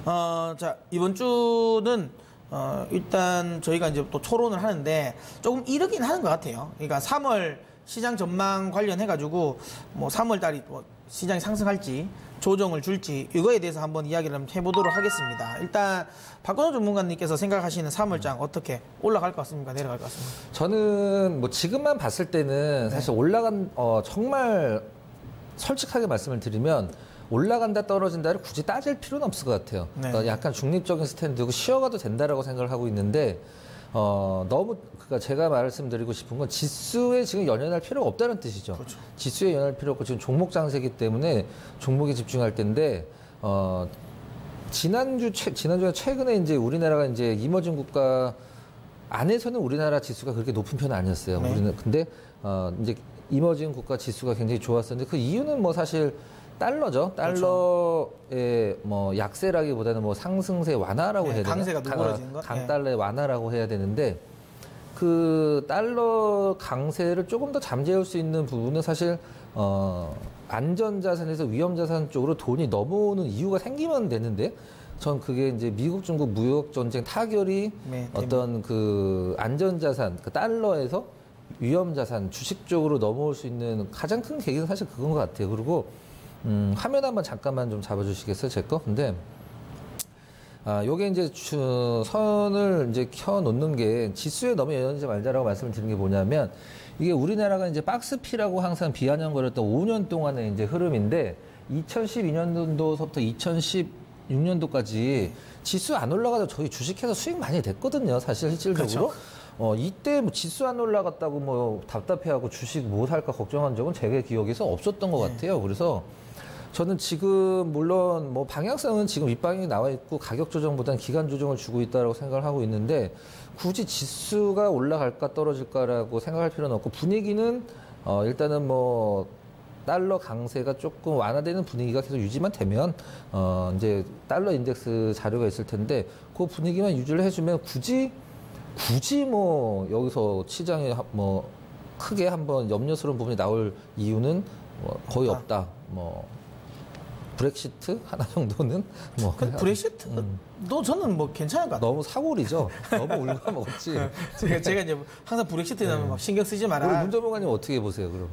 자, 이번 주는 일단 저희가 이제 또 토론을 하는데 조금 이르긴 하는 것 같아요. 그러니까 3월 시장 전망 관련해가지고 뭐 3월 달이 뭐 시장이 상승할지 조정을 줄지 이거에 대해서 한번 이야기를 한번 해보도록 하겠습니다. 일단 박건호 전문가님께서 생각하시는 3월장 어떻게 올라갈 것 같습니까? 내려갈 것 같습니까? 저는 뭐 지금만 봤을 때는 사실 올라간 정말 솔직하게 말씀을 드리면 올라간다 떨어진다를 굳이 따질 필요는 없을 것 같아요. 네. 그러니까 약간 중립적인 스탠드고 쉬어가도 된다라고 생각을 하고 있는데 너무 그러니까 제가 말씀드리고 싶은 건 지수에 지금 연연할 필요가 없다는 뜻이죠. 그렇죠. 지수에 연연할 필요 없고 지금 종목 장세기 때문에 종목에 집중할 텐데 지난주에 최근에 이제 우리나라가 이제 이머징 국가 안에서는 우리나라 지수가 그렇게 높은 편은 아니었어요. 네. 우리는 근데 이제 이머징 국가 지수가 굉장히 좋았었는데 그 이유는 뭐 사실 달러죠. 달러의 그렇죠. 뭐 약세라기보다는 뭐 상승세 완화라고 해야 되나? 강세가 누그러지는 거? 강달러의 완화라고 해야 되는데 그 달러 강세를 조금 더 잠재울 수 있는 부분은 사실 안전자산에서 위험자산 쪽으로 돈이 넘어오는 이유가 생기면 되는데 전 그게 이제 미국 중국 무역 전쟁 타결이 어떤 그 안전자산 그 달러에서 위험자산 주식 쪽으로 넘어올 수 있는 가장 큰 계기는 사실 그건 것 같아요. 그리고 화면 한번 잠깐만 좀 잡아주시겠어요, 제 거? 근데, 요게 이제 선을 이제 켜놓는 게 지수에 너무 연연하지 말자라고 말씀을 드리는 게 뭐냐면, 이게 우리나라가 이제 박스피라고 항상 비아냥거렸던 5년 동안의 이제 흐름인데, 2012년도서부터 2016년도까지 지수 안 올라가도 저희 주식해서 수익 많이 됐거든요, 사실 실질적으로. 그렇죠. 이때 뭐 지수 안 올라갔다고 뭐 답답해하고 주식 뭐 살까 걱정한 적은 제 기억에서 없었던 것 같아요. 그래서 저는 지금 물론 뭐 방향성은 지금 윗방향이 나와 있고 가격 조정보다는 기간 조정을 주고 있다고 생각을 하고 있는데 굳이 지수가 올라갈까 떨어질까라고 생각할 필요는 없고 분위기는 일단은 뭐 달러 강세가 조금 완화되는 분위기가 계속 유지만 되면 이제 달러 인덱스 자료가 있을 텐데 그 분위기만 유지를 해주면 굳이 뭐 여기서 시장에 뭐 크게 한번 염려스러운 부분이 나올 이유는 뭐 거의 없다. 뭐 브렉시트 하나 정도는 뭐 브렉시트도 저는 뭐 괜찮을 것 같아요. 너무 사골이죠. 너무 울가먹었지. 제가 이제 항상 브렉시트에 나면 막 신경 쓰지 마라. 우리 문 전문가님 어떻게 보세요, 그럼?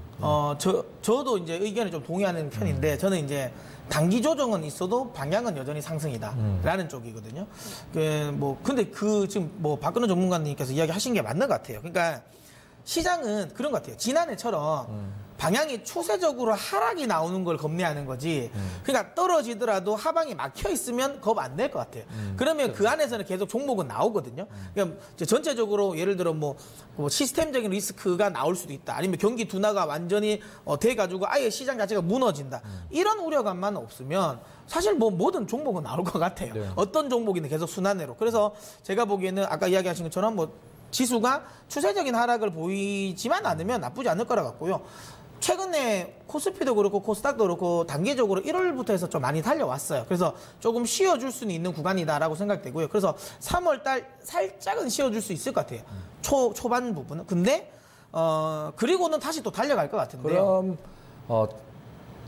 저도 이제 의견에 좀 동의하는 편인데 저는 이제 단기 조정은 있어도 방향은 여전히 상승이다라는 쪽이거든요. 근데 지금 뭐 박근호 전문가님께서 이야기하신 게 맞는 것 같아요. 그러니까 시장은 그런 것 같아요. 지난해처럼 방향이 추세적으로 하락이 나오는 걸 겁내하는 거지. 그러니까 떨어지더라도 하방이 막혀 있으면 겁 안 낼 것 같아요. 그러면 그 안에서는 계속 종목은 나오거든요. 그러니까 전체적으로 예를 들어 뭐 시스템적인 리스크가 나올 수도 있다. 아니면 경기 둔화가 완전히 돼가지고 아예 시장 자체가 무너진다. 이런 우려감만 없으면 사실 뭐 모든 종목은 나올 것 같아요. 네. 어떤 종목이든 계속 순환으로. 그래서 제가 보기에는 아까 이야기하신 것처럼 뭐 지수가 추세적인 하락을 보이지만 않으면 나쁘지 않을 거라 같고요. 최근에 코스피도 그렇고 코스닥도 그렇고 단기적으로 1월부터 해서 좀 많이 달려왔어요. 그래서 조금 쉬어줄 수는 있는 구간이다라고 생각되고요. 그래서 3월달 살짝은 쉬어줄 수 있을 것 같아요. 초반 부분은. 근데 그리고는 다시 또 달려갈 것 같은데요. 그럼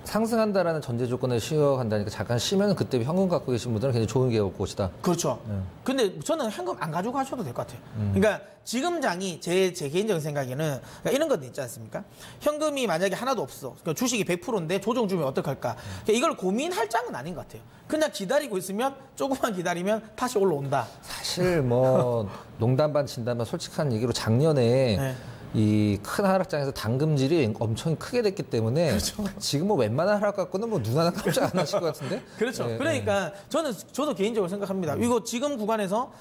상승한다라는 전제 조건에 쉬어간다니까 잠깐 쉬면 그때 현금 갖고 계신 분들은 굉장히 좋은 기회가 올 것이다. 그렇죠. 근데 저는 현금 안 가지고 가셔도 될 것 같아요. 그러니까 지금 장이 제 개인적인 생각에는 그러니까 이런 것도 있지 않습니까? 현금이 만약에 하나도 없어. 그러니까 주식이 100%인데 조정 주면 어떡할까? 그러니까 이걸 고민할 장은 아닌 것 같아요. 그냥 기다리고 있으면 조금만 기다리면 다시 올라온다. 사실 뭐 농담 반 진담 반 솔직한 얘기로 작년에 네. 이 큰 하락장에서 당금질이 엄청 크게 됐기 때문에 그렇죠. 지금 뭐 웬만한 하락 갖고는 뭐 눈 하나 깜짝 안 하실 것 같은데? 그렇죠. 네, 그러니까 저도 개인적으로 생각합니다. 이거 지금 구간에서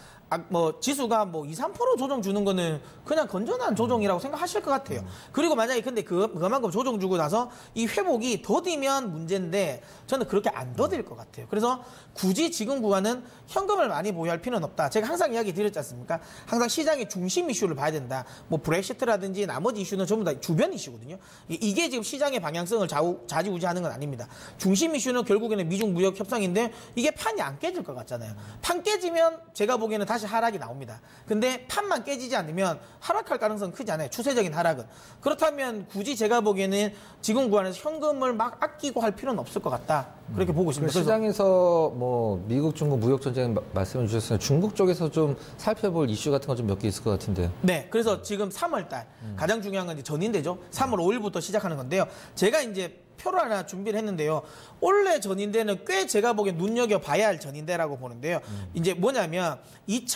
뭐 지수가 뭐 2, 3% 조정 주는 거는 그냥 건전한 조정이라고 생각하실 것 같아요. 그리고 만약에 근데 그만큼 조정 주고 나서 이 회복이 더디면 문제인데 저는 그렇게 안 더딜 것 같아요. 그래서 굳이 지금 구간은 현금을 많이 보유할 필요는 없다. 제가 항상 이야기 드렸지 않습니까? 항상 시장의 중심 이슈를 봐야 된다. 뭐 브렉시트라든지 나머지 이슈는 전부 다 주변 이슈거든요. 이게 지금 시장의 방향성을 좌지우지하는 건 아닙니다. 중심 이슈는 결국에는 미중 무역 협상인데 이게 판이 안 깨질 것 같잖아요. 판 깨지면 제가 보기에는 다시 사실 하락이 나옵니다. 근데 판만 깨지지 않으면 하락할 가능성은 크지 않아요. 추세적인 하락은. 그렇다면 굳이 제가 보기에는 지금 구간에서 현금을 막 아끼고 할 필요는 없을 것 같다. 그렇게 보고 있습니다. 시장에서 뭐 미국, 중국 무역 전쟁 말씀해 주셨으니까 중국 쪽에서 좀 살펴볼 이슈 같은 건 좀 몇 개 있을 것 같은데. 네, 그래서 지금 3월 달 가장 중요한 건 이제 전인대죠. 3월 5일부터 시작하는 건데요. 제가 이제 표를 하나 준비를 했는데요. 올해 전인대는 꽤 제가 보기엔 눈여겨봐야 할 전인대라고 보는데요. 이제 뭐냐면 이제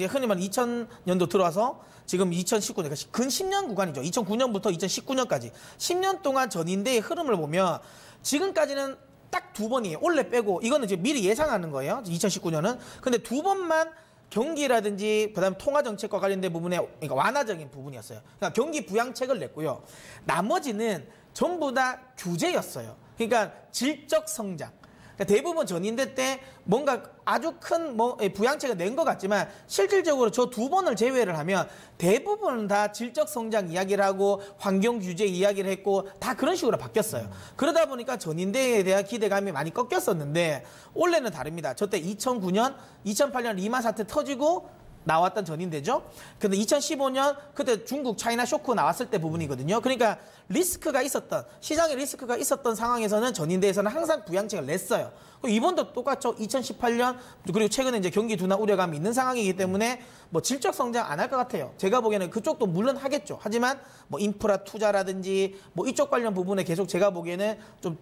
흔히 말하는 2000년도 들어와서 지금 2019년, 그러니까 근 10년 구간이죠. 2009년부터 2019년까지 10년 동안 전인대의 흐름을 보면 지금까지는 딱 두 번이에요. 올해 빼고 이거는 이제 미리 예상하는 거예요. 2019년은. 근데 두 번만 경기라든지 그다음에 통화 정책과 관련된 부분에 그러니까 완화적인 부분이었어요. 그러니까 경기 부양책을 냈고요. 나머지는 전부 다 규제였어요. 그러니까 질적 성장. 그러니까 대부분 전인대 때 뭔가 아주 큰 부양책을 낸 것 같지만 실질적으로 저 두 번을 제외를 하면 대부분 다 질적 성장 이야기를 하고 환경 규제 이야기를 했고 다 그런 식으로 바뀌었어요. 그러다 보니까 전인대에 대한 기대감이 많이 꺾였었는데 올해는 다릅니다. 저때 2009년, 2008년 리만 사태 터지고 나왔던 전인대죠. 근데 2015년 그때 중국 차이나 쇼크 나왔을 때 부분이거든요. 그러니까 리스크가 있었던 시장에 리스크가 있었던 상황에서는 전인대에서는 항상 부양책을 냈어요. 이번도 똑같죠. 2018년 그리고 최근에 이제 경기 둔화 우려감이 있는 상황이기 때문에 뭐 질적 성장 안 할 것 같아요. 제가 보기에는 그쪽도 물론 하겠죠. 하지만 뭐 인프라 투자라든지 뭐 이쪽 관련 부분에 계속 제가 보기에는 좀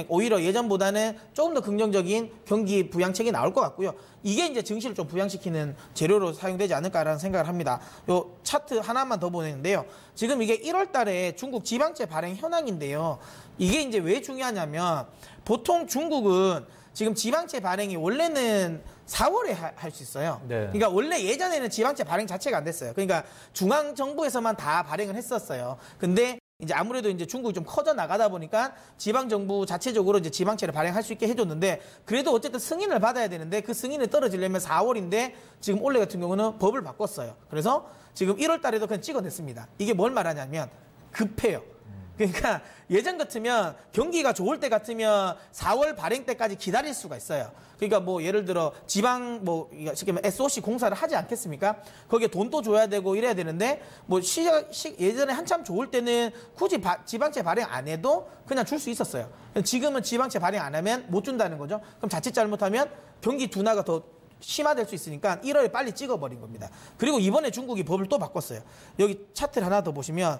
오히려 예전보다는 조금 더 긍정적인 경기 부양책이 나올 것 같고요. 이게 이제 증시를 좀 부양시키는 재료로 사용되지 않을까라는 생각을 합니다. 요 차트 하나만 더 보내는데요. 지금 이게 1월 달에 중국 지방채 발행 현황인데요. 이게 이제 왜 중요하냐면 보통 중국은 지금 지방채 발행이 원래는 4월에 할 수 있어요. 네. 그러니까 원래 예전에는 지방채 발행 자체가 안 됐어요. 그러니까 중앙정부에서만 다 발행을 했었어요. 근데 이제 아무래도 이제 중국이 좀 커져 나가다 보니까 지방정부 자체적으로 이제 지방채를 발행할 수 있게 해줬는데 그래도 어쨌든 승인을 받아야 되는데 그 승인을 떨어지려면 4월인데 지금 올해 같은 경우는 법을 바꿨어요. 그래서 지금 1월 달에도 그냥 찍어냈습니다. 이게 뭘 말하냐면 급해요. 그러니까 예전 같으면 경기가 좋을 때 같으면 4월 발행 때까지 기다릴 수가 있어요. 그러니까 뭐 예를 들어 지방 뭐 쉽게 말하면 SOC 공사를 하지 않겠습니까? 거기에 돈도 줘야 되고 이래야 되는데 뭐 예전에 한참 좋을 때는 굳이 지방채 발행 안 해도 그냥 줄 수 있었어요. 지금은 지방채 발행 안 하면 못 준다는 거죠. 그럼 자칫 잘못하면 경기 둔화가 더 심화될 수 있으니까 1월에 빨리 찍어버린 겁니다. 그리고 이번에 중국이 법을 또 바꿨어요. 여기 차트를 하나 더 보시면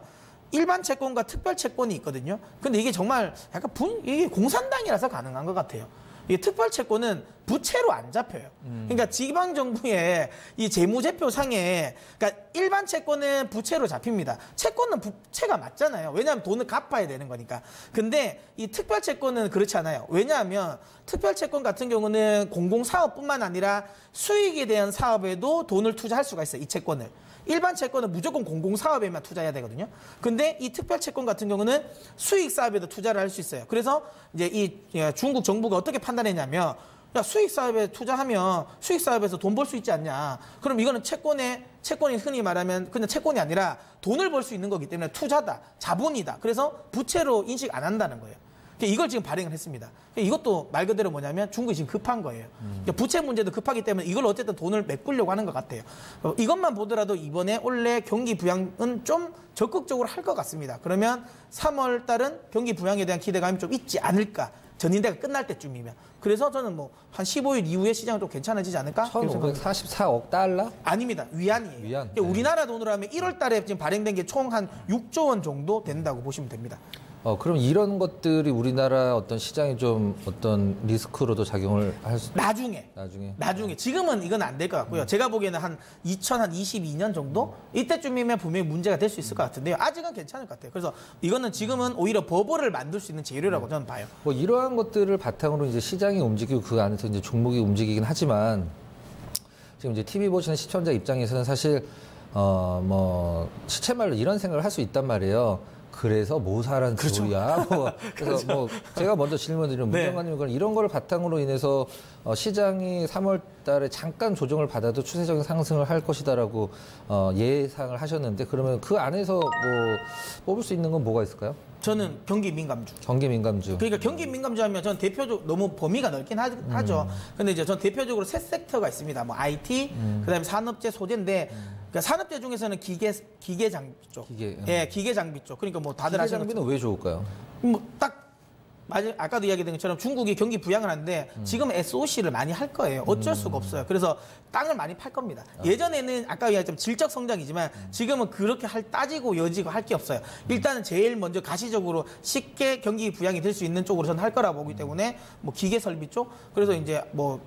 일반 채권과 특별 채권이 있거든요. 근데 이게 정말 약간 이게 공산당이라서 가능한 것 같아요. 이 특별 채권은 부채로 안 잡혀요. 그러니까 지방 정부의 이 재무제표 상에 그러니까 일반 채권은 부채로 잡힙니다. 채권은 부채가 맞잖아요. 왜냐하면 돈을 갚아야 되는 거니까. 근데 이 특별 채권은 그렇지 않아요. 왜냐하면 특별 채권 같은 경우는 공공사업뿐만 아니라 수익에 대한 사업에도 돈을 투자할 수가 있어요. 이 채권을. 일반 채권은 무조건 공공사업에만 투자해야 되거든요. 근데 이 특별채권 같은 경우는 수익사업에도 투자를 할 수 있어요. 그래서 이제 이 중국 정부가 어떻게 판단했냐면 야, 수익사업에 투자하면 수익사업에서 돈 벌 수 있지 않냐. 그럼 이거는 채권이 흔히 말하면 그냥 채권이 아니라 돈을 벌 수 있는 거기 때문에 투자다, 자본이다. 그래서 부채로 인식 안 한다는 거예요. 이걸 지금 발행을 했습니다. 이것도 말 그대로 뭐냐면 중국이 지금 급한 거예요. 부채 문제도 급하기 때문에 이걸 어쨌든 돈을 메꾸려고 하는 것 같아요. 이것만 보더라도 이번에 올해 경기 부양은 좀 적극적으로 할 것 같습니다. 그러면 3월 달은 경기 부양에 대한 기대감이 좀 있지 않을까. 전인대가 끝날 때쯤이면. 그래서 저는 뭐 한 15일 이후에 시장은 좀 괜찮아지지 않을까? 1,544억 달러? 아닙니다. 위안이에요. 위안. 네. 우리나라 돈으로 하면 1월 달에 지금 발행된 게 총 한 6조 원 정도 된다고 보시면 됩니다. 그럼 이런 것들이 우리나라 어떤 시장에 좀 어떤 리스크로도 작용을 할 수? 나중에. 지금은 이건 안 될 것 같고요. 제가 보기에는 한 2022년 정도? 이때쯤이면 분명히 문제가 될 수 있을 것 같은데요. 아직은 괜찮을 것 같아요. 그래서 이거는 지금은 오히려 버블을 만들 수 있는 재료라고 저는 봐요. 뭐 이러한 것들을 바탕으로 이제 시장이 움직이고 그 안에서 이제 종목이 움직이긴 하지만 지금 이제 TV 보시는 시청자 입장에서는 사실 뭐 시체 말로 이런 생각을 할 수 있단 말이에요. 그래서 뭐 사란 소리야. 뭐 그래서 뭐 제가 먼저 질문드리면 문장관님 이런 걸 바탕으로 인해서 시장이 3월달에 잠깐 조정을 받아도 추세적인 상승을 할 것이다라고 예상을 하셨는데 그러면 그 안에서 뭐 뽑을 수 있는 건 뭐가 있을까요? 저는 경기 민감주. 경기 민감주. 그러니까 경기 민감주 하면 전 대표적 너무 범위가 넓긴 하죠. 근데 이제 전 대표적으로 세 섹터가 있습니다. 뭐 IT, 그다음에 산업재, 소재인데 그러니까 산업재 중에서는 기계 장비 쪽. 예, 기계 장비 쪽. 그러니까 뭐 다들 기계 아시는 장비는 왜 좋을까요? 뭐 딱 아까도 이야기된 것처럼 중국이 경기 부양을 하는데 지금 SOC를 많이 할 거예요. 어쩔 수가 없어요. 그래서 땅을 많이 팔 겁니다. 예전에는 아까 이야기했던 질적 성장이지만 지금은 그렇게 따지고 여지고 할 게 없어요. 일단은 제일 먼저 가시적으로 쉽게 경기 부양이 될 수 있는 쪽으로 저는 할 거라고 보기 때문에 뭐 기계 설비 쪽 그래서 이제 뭐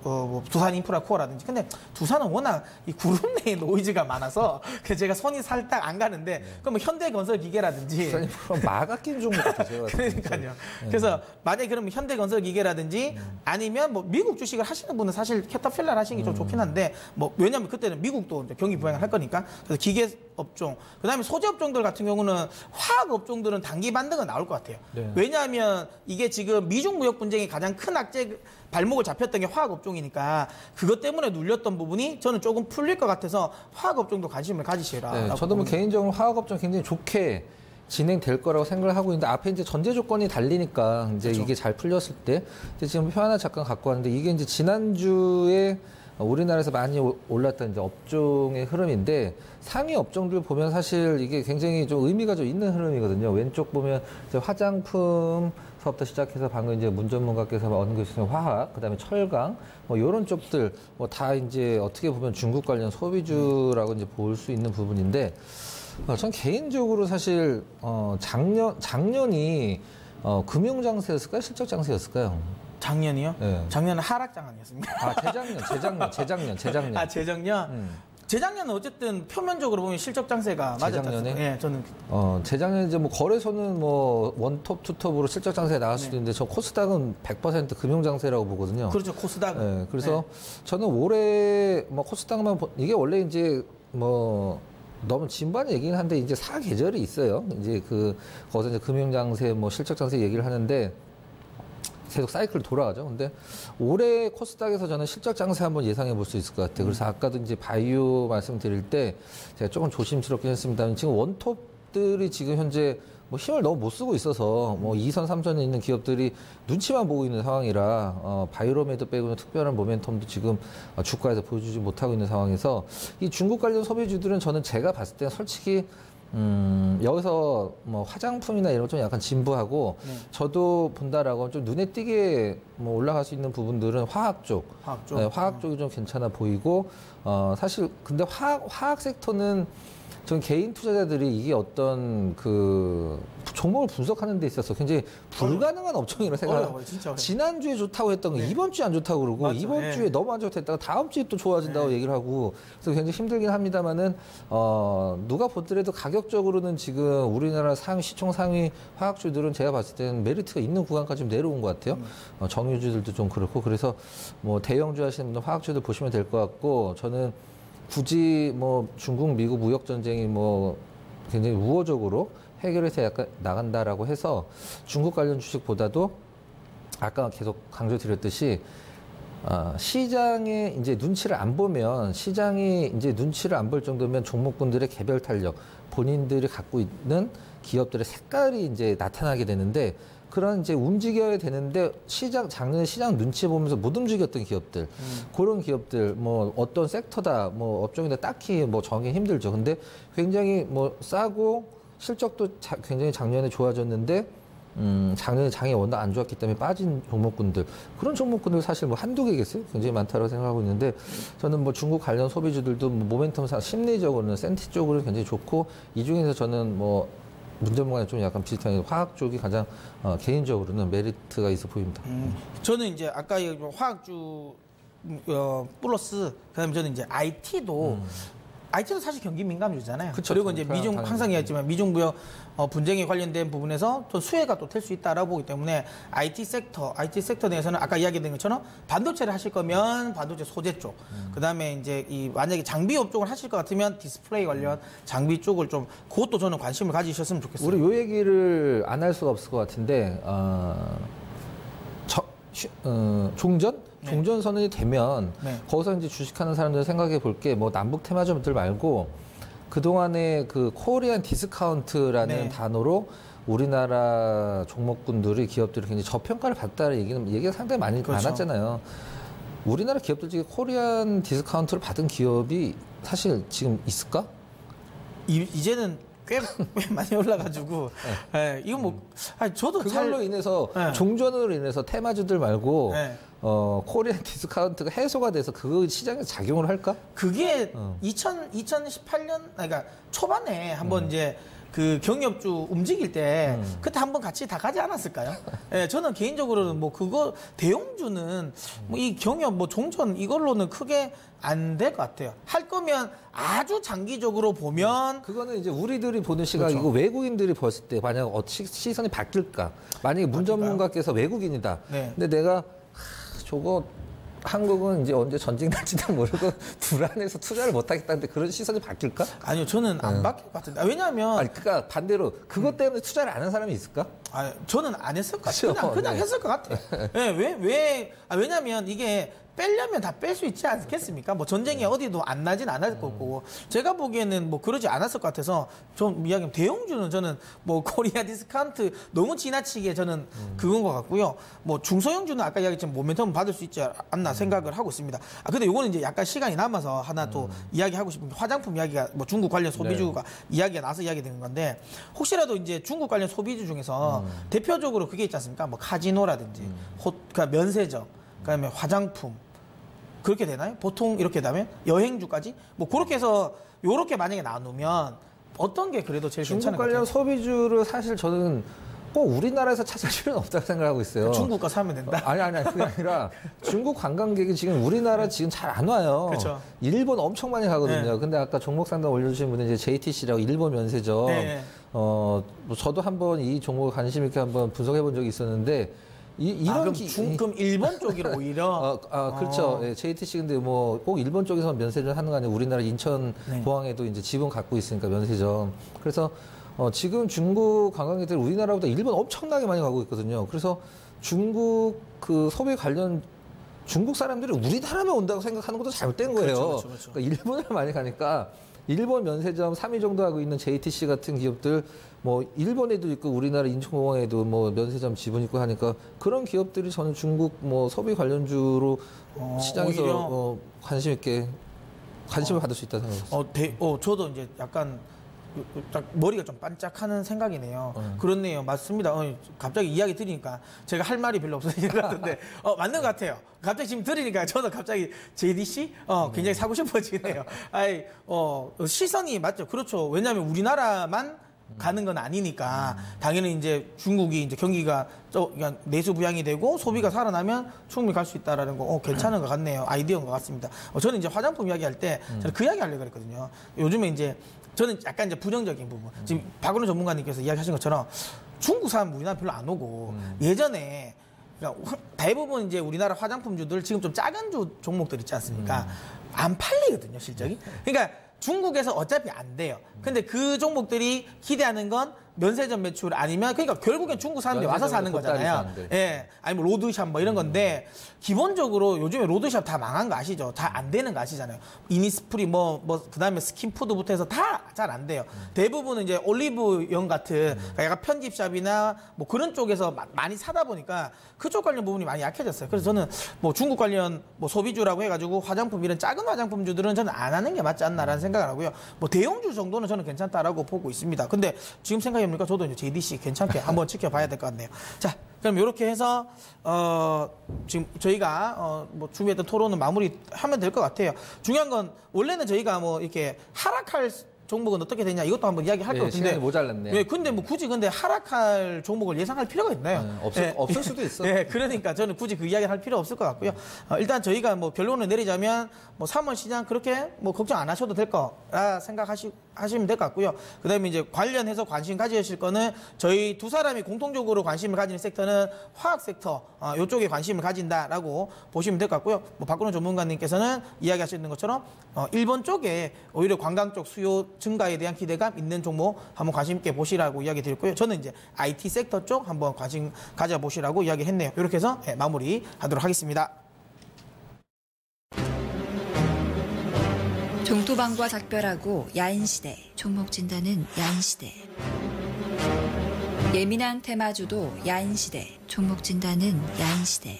두산 인프라 코어라든지 근데 두산은 워낙 이 그룹 내에 노이즈가 많아서 제가 손이 살짝 안 가는데 그럼 뭐 현대건설 기계라든지 두산 인프라 막 아낀 종목 같아요. 그러니까요. 그래서 만약에 그러면 현대건설 기계라든지 아니면 뭐 미국 주식을 하시는 분은 사실 캐터필러를 하시는 게 좀 좋긴 한데 뭐 왜냐면 그때는 미국도 이제 경기 부양을 할 거니까 그래서 기계 업종 그다음에 소재 업종들 같은 경우는 화학 업종들은 단기 반등은 나올 것 같아요. 네. 왜냐하면 이게 지금 미중 무역 분쟁이 가장 큰 악재 발목을 잡혔던 게 화학 업종이니까 그것 때문에 눌렸던 부분이 저는 조금 풀릴 것 같아서 화학 업종도 관심을 가지시라. 네, 저도 뭐 개인적으로 화학 업종 굉장히 좋게 진행될 거라고 생각을 하고 있는데 앞에 이제 전제 조건이 달리니까 이제 그렇죠. 이게 잘 풀렸을 때 이제 지금 표 하나 잠깐 갖고 왔는데 이게 이제 지난주에 우리나라에서 많이 올랐던 이제 업종의 흐름인데 상위 업종들 보면 사실 이게 굉장히 좀 의미가 좀 있는 흐름이거든요. 왼쪽 보면 이제 화장품서부터 시작해서 방금 이제 문 전문가께서 언급하신 화학, 그다음에 철강, 뭐 이런 쪽들 뭐 다 이제 어떻게 보면 중국 관련 소비주라고 이제 볼 수 있는 부분인데. 전 개인적으로 사실 작년이 금융 장세였을까요? 실적 장세였을까요? 작년이요? 네. 작년은 하락장 아니었습니까? 아, 재작년. 아, 재작년? 재작년은 어쨌든 표면적으로 보면 실적 장세가 재작년에? 맞았죠. 예, 저는 재작년에 이제 뭐 거래소는 뭐 원톱, 투톱으로 실적 장세에 나갈 수도 있는데 저 코스닥은 100% 금융 장세라고 보거든요. 그렇죠, 코스닥은. 네, 그래서 저는 올해 뭐 코스닥만 이게 원래 이제 뭐 너무 진부한 얘기긴 한데 이제 사계절이 있어요. 이제 거기서 이제 금융장세, 뭐 실적장세 얘기를 하는데 계속 사이클 돌아가죠. 근데 올해 코스닥에서 저는 실적장세 한번 예상해 볼 수 있을 것 같아요. 그래서 아까도 이제 바이오 말씀드릴 때 제가 조금 조심스럽게 했습니다만 지금 원톱들이 지금 현재 뭐 힘을 너무 못 쓰고 있어서 뭐 2선, 3선에 있는 기업들이 눈치만 보고 있는 상황이라 바이오메드 빼고는 특별한 모멘텀도 지금 주가에서 보여주지 못하고 있는 상황에서 이 중국 관련 소비주들은 저는 제가 봤을 때 솔직히 여기서 뭐 화장품이나 이런 거 좀 약간 진부하고 저도 본다라고 좀 눈에 띄게 뭐 올라갈 수 있는 부분들은 화학 쪽. 네, 화학 쪽이 좀 괜찮아 보이고 사실 근데 화학 섹터는 전 개인 투자자들이 이게 어떤 종목을 분석하는 데 있어서 굉장히 불가능한 업종이라고 생각해요. 지난주에 좋다고 했던 거 이번 주에 안 좋다고 그러고 맞죠. 이번 주에 너무 안 좋다고 했다가 다음 주에 또 좋아진다고 얘기를 하고 그래서 굉장히 힘들긴 합니다만은 누가 보더라도 가격적으로는 지금 우리나라 시총 상위 화학주들은 제가 봤을 때는 메리트가 있는 구간까지 좀 내려온 것 같아요. 정유주들도 좀 그렇고 그래서 뭐 대형주 하시는 분들 화학주들 보시면 될 것 같고 저는 굳이 뭐 중국, 미국 무역 전쟁이 뭐 굉장히 우호적으로 해결해서 약간 나간다라고 해서 중국 관련 주식보다도 아까 계속 강조드렸듯이 시장에 이제 눈치를 안 보면 시장이 이제 눈치를 안 볼 정도면 종목군들의 개별 탄력, 본인들이 갖고 있는 기업들의 색깔이 이제 나타나게 되는데 그런 이제 움직여야 되는데 작년에 시장 눈치 보면서 못 움직였던 기업들, 그런 기업들, 뭐 어떤 섹터다, 뭐 업종이다 딱히 뭐 정하기 힘들죠. 근데 굉장히 뭐 싸고 실적도 굉장히 작년에 좋아졌는데, 작년에 장이 워낙 안 좋았기 때문에 빠진 종목군들, 그런 종목군들 사실 뭐 한두 개겠어요? 굉장히 많다고 생각하고 있는데, 저는 뭐 중국 관련 소비주들도 뭐 모멘텀상 심리적으로는 센티 쪽으로는 굉장히 좋고, 이 중에서 저는 뭐 문전문간에 좀 약간 비슷한 화학 쪽이 가장 개인적으로는 메리트가 있어 보입니다. 저는 이제 아까 화학주 플러스 그다음에 저는 이제 IT도 IT도 사실 경기 민감주잖아요. 그쵸, 그리고 이제 당연히. 항상 얘기했지만 미중 무역 분쟁에 관련된 부분에서 또 수혜가 또 될 수 있다라고 보기 때문에 IT 섹터 내에서는 아까 이야기된 것처럼 반도체를 하실 거면 반도체 소재 쪽, 그다음에 이제 이 만약에 장비업 쪽을 하실 것 같으면 디스플레이 관련 장비 쪽을 좀 그것도 저는 관심을 가지셨으면 좋겠어요. 우리 요 얘기를 안 할 수가 없을 것 같은데 종전? 네. 종전 선언이 되면 네. 거기서 이제 주식하는 사람들 생각해 볼 게 뭐 남북 테마점들 말고 그동안에 그 코리안 디스카운트라는 네. 단어로 우리나라 종목군들이 기업들이 굉장히 저평가를 받았다는 얘기가 상당히 많이 그렇죠. 많았잖아요. 우리나라 기업들 중에 코리안 디스카운트를 받은 기업이 사실 지금 있을까? 이제는 꽤 많이 올라가지고 예, 이거 뭐 저도 그걸로 인해서 네. 종전으로 인해서 테마주들 말고 네. 코리안 디스카운트가 해소가 돼서 그 시장에 작용을 할까? 그게 2018년 그러니까 초반에 한번 이제 그 경협주 움직일 때 그때 한번 같이 다 가지 않았을까요? 예, 저는 개인적으로는 뭐 그거 대형주는 뭐 이 경협 뭐 종전 이걸로는 크게 안 될 것 같아요. 할 거면 아주 장기적으로 보면 그거는 이제 우리들이 보는 시각이고 그렇죠. 외국인들이 봤을 때 만약 시선이 바뀔까? 만약에 문 전문가께서 외국인이다. 네. 근데 내가 저거 한국은 이제 언제 전쟁 날지도 모르고 불안해서 투자를 못 하겠다는데 그런 시선이 바뀔까? 아니요, 저는 안 바뀔 것 같은데. 왜냐하면 아니 그러니까 반대로 그것 때문에 투자를 안 한 사람이 있을까? 저는 안 했을 것 그렇죠. 같아요. 그냥 네. 했을 것 같아요. 네, 왜냐면 이게 빼려면 다 뺄 수 있지 않겠습니까? 뭐 전쟁이 어디도 안 나진 않을 거고 제가 보기에는 뭐 그러지 않았을 것 같아서 좀 이야기하면 대형주는 저는 뭐 코리아 디스카운트 너무 지나치게 저는 그건 것 같고요. 뭐 중소형주는 아까 이야기했지만 모멘텀 받을 수 있지 않나 생각을 하고 있습니다. 근데 요거는 이제 약간 시간이 남아서 하나 또 이야기하고 싶은 게 화장품 이야기가 뭐 중국 관련 소비주가 이야기가 나서 이야기되는 건데 혹시라도 이제 중국 관련 소비주 중에서 대표적으로 그게 있지 않습니까? 뭐 카지노라든지 그러니까 면세점, 그다음에 화장품 그렇게 되나요? 보통 이렇게 되면 여행주까지 뭐 그렇게 해서 요렇게 만약에 나누면 어떤 게 그래도 제일 중국 괜찮은 것 관련 같아요? 소비주를 사실 저는 꼭 우리나라에서 찾을 필요는 없다고 생각하고 있어요. 중국 거 사면 된다. 아니 그게 아니라 중국 관광객이 지금 우리나라 지금 잘 안 와요. 그렇죠. 일본 엄청 많이 가거든요. 네. 근데 아까 종목 상담 올려주신 분은 이제 JTC라고 일본 면세점. 네. 뭐 저도 한번 이 종목 관심 있게 한번 분석해 본 적이 있었는데 이런 그럼 일본 쪽이 오히려 그렇죠. 예, JTC 근데 뭐 꼭 일본 쪽에서 면세점 하는 거 아니고 우리나라 인천 네. 공항에도 이제 지분 갖고 있으니까 면세점. 그래서 지금 중국 관광객들 우리나라보다 일본 엄청나게 많이 가고 있거든요. 그래서 중국 그 소비 관련 중국 사람들이 우리나라만 온다고 생각하는 것도 잘못된 거예요. 그렇죠. 그러니까 일본을 많이 가니까 일본 면세점 3위 정도 하고 있는 JTC 같은 기업들 뭐 일본에도 있고 우리나라 인천공항에도 뭐 면세점 지분 있고 하니까 그런 기업들이 저는 중국 뭐 소비 관련주로 시장에서 오히려 관심 있게 관심을 받을 수 있다 생각합니다. 저도 이제 약간 딱 머리가 좀 반짝하는 생각이네요. 그렇네요. 맞습니다. 갑자기 이야기 들으니까 제가 할 말이 별로 없어진 것 같은데 맞는 것 같아요. 갑자기 지금 들으니까 저도 갑자기 JDC 굉장히 사고 싶어지네요. 시선이 맞죠. 그렇죠. 왜냐하면 우리나라만 가는 건 아니니까 당연히 이제 중국이 이제 경기가 그러니까 내수 부양이 되고 소비가 살아나면 충분히 갈 수 있다라는 거 괜찮은 것 같네요. 아이디어인 것 같습니다. 저는 이제 화장품 이야기할 때 저는 그 이야기 하려고 그랬거든요. 요즘에 이제 저는 약간 이제 부정적인 부분. 지금 박은호 전문가님께서 이야기하신 것처럼 중국 사람 우리나라 별로 안 오고 예전에 그러니까 대부분 이제 우리나라 화장품주들 지금 좀 작은 종목들 있지 않습니까? 안 팔리거든요, 실적이. 그러니까 중국에서 어차피 안 돼요. 근데 그 종목들이 기대하는 건 면세점 매출 아니면 그러니까 결국엔 중국 사람들이 와서 사는 거잖아요. 예. 아니 뭐 로드샵 뭐 이런 건데 기본적으로 요즘에 로드샵 다 망한 거 아시죠? 다 안 되는 거 아시잖아요. 이니스프리 뭐 그다음에 스킨푸드부터 해서 다 잘 안 돼요. 대부분은 이제 올리브영 같은 약간 편집샵이나 뭐 그런 쪽에서 많이 사다 보니까 그쪽 관련 부분이 많이 약해졌어요. 그래서 저는 뭐 중국 관련 뭐 소비주라고 해가지고 화장품 이런 작은 화장품주들은 저는 안 하는 게 맞지 않나라는 생각을 하고요. 뭐 대형주 정도는 저는 괜찮다라고 보고 있습니다. 근데 지금 생각해보니까 저도 이제 JDC 괜찮게 한번 지켜봐야 될 것 같네요. 자, 그럼 이렇게 해서 지금 저희가 뭐 준비했던 토론은 마무리하면 될 것 같아요. 중요한 건 원래는 저희가 뭐 이렇게 하락할 종목은 어떻게 되냐 이것도 한번 이야기할 것 같은데. 시간이 모자랐네요. 네, 근데 뭐 굳이 근데 하락할 종목을 예상할 필요가 있나요? 없을 수도 있어. 네, 그러니까 저는 굳이 그 이야기를 할 필요 없을 것 같고요. 일단 저희가 뭐 결론을 내리자면 뭐 3월 시장 그렇게 뭐 걱정 안 하셔도 될 거라 생각하시면 될 것 같고요. 그다음에 이제 관련해서 관심 가지실 거는 저희 두 사람이 공통적으로 관심을 가지는 섹터는 화학 섹터 이쪽에 관심을 가진다라고 보시면 될 것 같고요. 뭐 박근호 전문가님께서는 이야기하시는 것처럼 일본 쪽에 오히려 관광 쪽 수요 증가에 대한 기대감 있는 종목 한번 관심 있게 보시라고 이야기 드렸고요. 저는 이제 IT 섹터 쪽 한번 관심 가져보시라고 이야기했네요. 이렇게 해서 마무리하도록 하겠습니다. 종토방과 작별하고 야인시대, 종목 진단은 야인시대. 예민한 테마주도 야인시대, 종목 진단은 야인시대.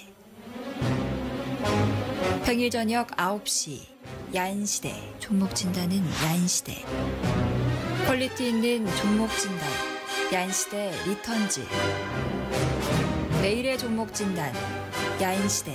평일 저녁 9시, 야인시대, 종목 진단은 야인시대. 퀄리티 있는 종목 진단, 야인시대 리턴즈. 내일의 종목 진단, 야인시대.